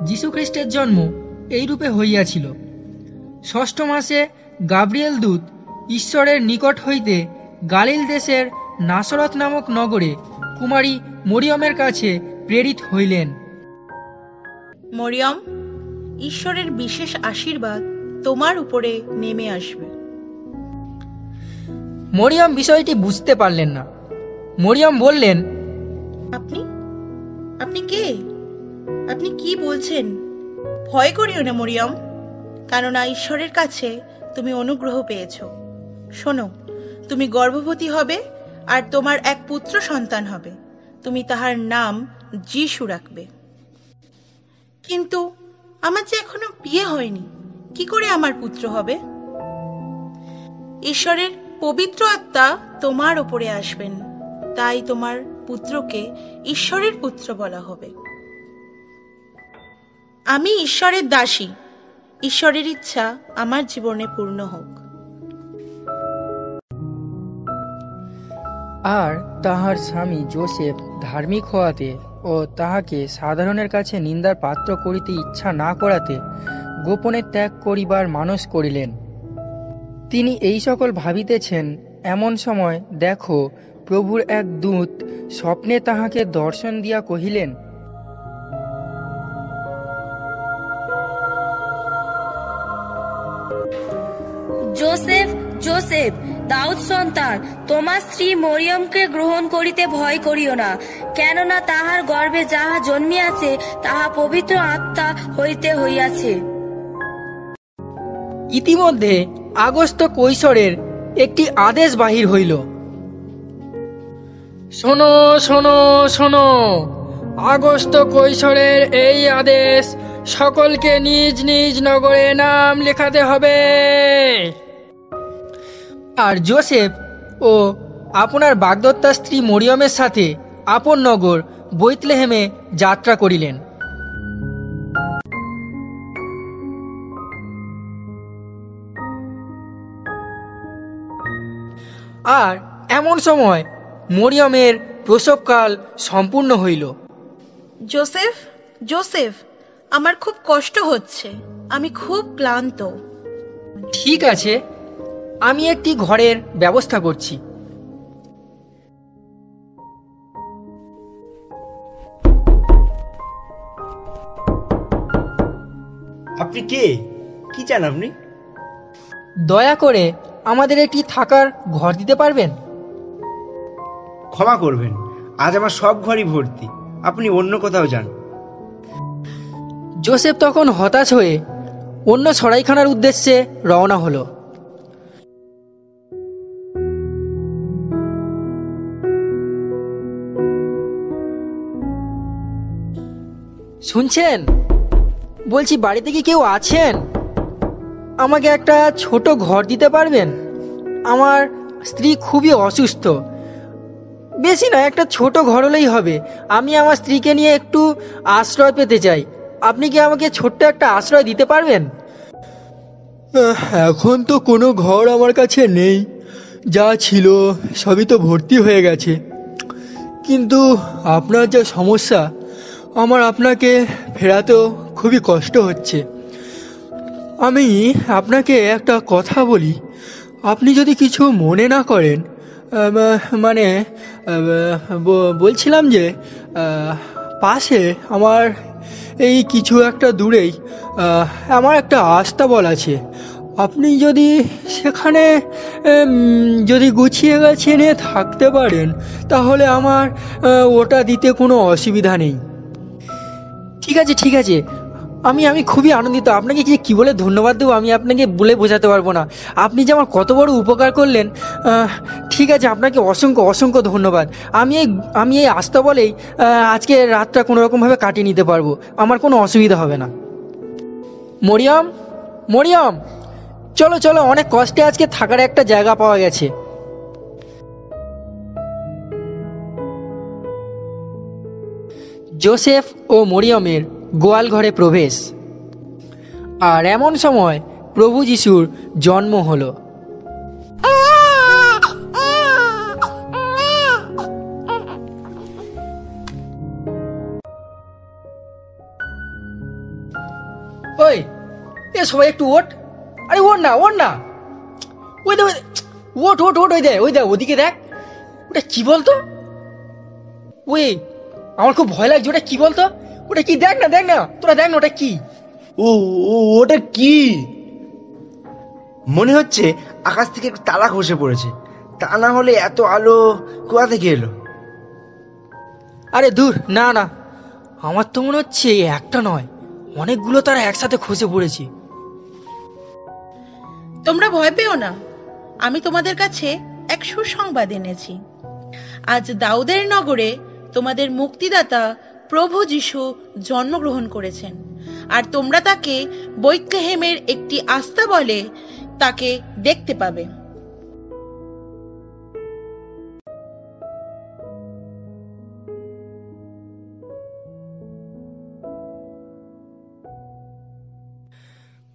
যীশুখ্রিস্টের জন্ম এই রূপে হইয়াছিল। ষষ্ঠ মাসে গাব্রিয়েল দূত ঈশ্বরের নিকট হইতে গালিল দেশের নাসরত নামক নগরে কুমারী মরিয়মের কাছে প্রেরিত হইলেন। মরিয়ম, ঈশ্বরের বিশেষ আশীর্বাদ তোমার উপরে নেমে আসবে। মরিয়ম বিষয়টি বুঝতে পারলেন না। মরিয়ম বললেন, আপনি আপনি কে? আপনি কি বলছেন? ভয় করিও না মরিয়ম, কেননা ঈশ্বরের কাছে তুমি অনুগ্রহ পেয়েছ। শোনো, তুমি গর্ভবতী হবে আর তোমার এক পুত্র সন্তান হবে। তুমি তাহার নাম যীশু রাখবে। কিন্তু আমার যে এখনো বিয়ে হয়নি, কি করে আমার পুত্র হবে? ঈশ্বরের পবিত্র আত্মা তোমার উপরে আসবেন, তাই তোমার পুত্রকে ঈশ্বরের পুত্র বলা হবে। আমি ঈশ্বরের দাসী, ঈশ্বরের ইচ্ছা আমার জীবনে পূর্ণ হোক। আর তাহার স্বামী যোসেফ ধার্মিক হওয়াতে ও তাহাকে সাধারণের কাছে নিন্দার পাত্র করিতে ইচ্ছা না করাতে গোপনে ত্যাগ করিবার মানস করিলেন। তিনি এই সকল ভাবিতেছেন, এমন সময় দেখো, প্রভুর এক দূত স্বপ্নে তাহাকে দর্শন দিয়া কহিলেন, যোসেফ, যোসেফ, দাউদ সন্তান, তোমার স্ত্রী মরিয়মকে গ্রহণ করিতে ভয় করিও না, কেননা তাহার গর্ভে যাহা জন্মিয়াছে তাহা পবিত্র আত্মা হইতে হইয়াছে। ইতিমধ্যে আগস্ত কৈশোরের একটি আদেশ বাহির হইল। শোনো শোনো শোনো, আগস্ত কৈশোরের এই আদেশ, সকলকে নিজ নিজ নগরে নাম লেখাতে হবে। আর যোসেফ ও আপনার বাগদত্তা স্ত্রী মরিয়মের সাথে আপন নগর বৈতলেহেমে যাত্রা করিলেন। আর এমন সময় মরিয়মের প্রসবকাল সম্পূর্ণ হইল। যোসেফ, যোসেফ, আমার খুব কষ্ট হচ্ছে, আমি খুব ক্লান্ত। ঠিক আছে, আমি একটি ঘরের ব্যবস্থা করছি। আপনি কে? কি চান আপনি? দয়া করে আমাদের একটি থাকার ঘর দিতে পারবেন? ক্ষমা করবেন, আজ আমার সব ঘরই ভর্তি, আপনি অন্য কোথাও যান। যোসেফ তখন হতাশ হয়ে অন্য সরাইখানার উদ্দেশ্যে রওনা হলো। শুনছেন? বলছি, বাড়িতে কি কেউ আছেন? আমাকে একটা ছোট ঘর দিতে পারবেন? আমার স্ত্রী খুবই অসুস্থ। বেশি না, একটা ছোট ঘর হলেই হবে। আমি আমার স্ত্রীকে নিয়ে একটু আশ্রয় পেতে চাই। আপনি কি আমাকে ছোট্ট একটা আশ্রয় দিতে পারবেন? এখন তো কোনো ঘর আমার কাছে নেই, যা ছিল সবই তো ভর্তি হয়ে গেছে। কিন্তু আপনার যা সমস্যা, আমার আপনাকে ফেরাতেও খুবই কষ্ট হচ্ছে। আমি আপনাকে একটা কথা বলি, আপনি যদি কিছু মনে না করেন। মানে বলছিলাম যে পাশে আমার এই কিছু একটা দূরেই আমার একটা আস্তাবল আছে। আপনি যদি সেখানে যদি গুছিয়ে গাছিয়ে নিয়ে থাকতে পারেন, তাহলে আমার ওটা দিতে কোনো অসুবিধা নেই। ঠিক আছে, ঠিক আছে, আমি খুবই আনন্দিত। আপনাকে কি বলে ধন্যবাদ দেবো আমি আপনাকে বলে বোঝাতে পারবো না। আপনি যে আমার কত বড় উপকার করলেন। ঠিক আছে, আপনাকে অসংখ্য অসংখ্য ধন্যবাদ। আমি এই আস্তাবলেই আজকে রাতটা কোনো রকমভাবে কাটিয়ে নিতে পারবো, আমার কোনো অসুবিধা হবে না। মরিয়ম, মরিয়ম, চলো চলো, অনেক কষ্টে আজকে থাকার একটা জায়গা পাওয়া গেছে। যোসেফ ও মরিয়মের গোয়াল ঘরে প্রবেশ। আর এমন সময় প্রভু যিশুর জন্ম হলো। ওই এ সবাই একটু ওঠ, আরে ওঠ না ওঠ না, ওই দে ওঠ ওঠ ওঠ, ওই দে ওদিকে দেখ, ওটা কি বলতো? ওই আমার খুব ভয় লাগছে, ওটা কি বলতো? ওটা কি? দেখ না তোরা দেখ না ওটা কি। ওটা কি? মনে হচ্ছে আকাশ থেকে একটু তারা খসে পড়েছে, তা না হলে এত আলো কোথা থেকে এলো? আরে দূর, না আমার তো মনে হচ্ছে একটা নয়, অনেকগুলো তারা একসাথে খসে পড়েছে। তোমরা ভয় পেও না, আমি তোমাদের কাছে এক সুসংবাদ এনেছি। আজ দাউদের নগরে তোমাদের মুক্তিদাতা প্রভু যিশু জন্মগ্রহণ করেছেন, আর তোমরা তাকে বেথলেহেমের একটি আস্তাবলে তাকে দেখতে পাবে।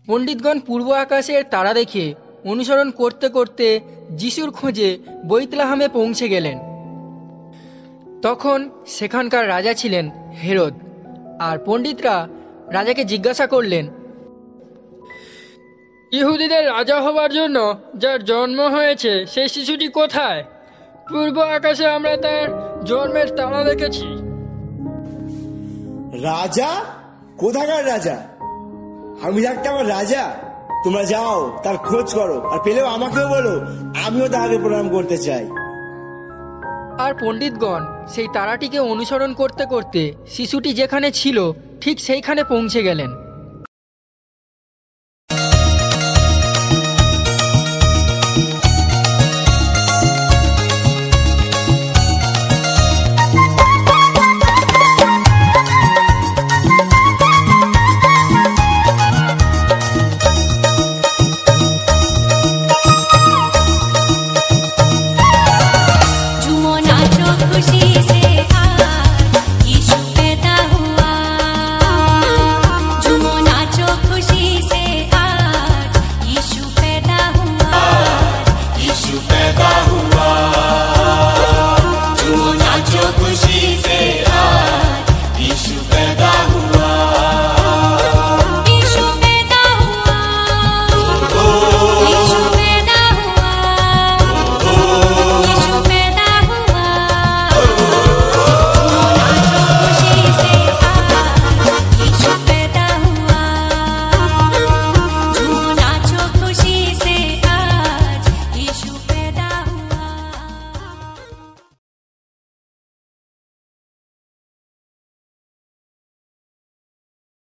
পণ্ডিতগণ পূর্ব আকাশের তারা দেখে অনুসরণ করতে করতে যিশুর খোঁজে বেথলেহেমে পৌঁছে গেলেন। তখন সেখানকার রাজা ছিলেন হেরোদ, আর পণ্ডিতরা রাজাকে জিজ্ঞাসা করলেন, ইহুদিদের রাজা হবার জন্য যার জন্ম হয়েছে সেই শিশুটি কোথায়? পূর্ব আকাশে আমরা তার জন্মের তারা দেখেছি। রাজা? কোথাকার রাজা? আমি থাকতে আমার রাজা? তোমরা যাও তার খোঁজ করো, আর পেলেও আমাকেও বলো, আমিও তাকে প্রণাম করতে চাই। আর পণ্ডিতগণ সেই তারাটিকে অনুসরণ করতে করতে শিশুটি যেখানে ছিল ঠিক সেইখানে পৌঁছে গেলেন।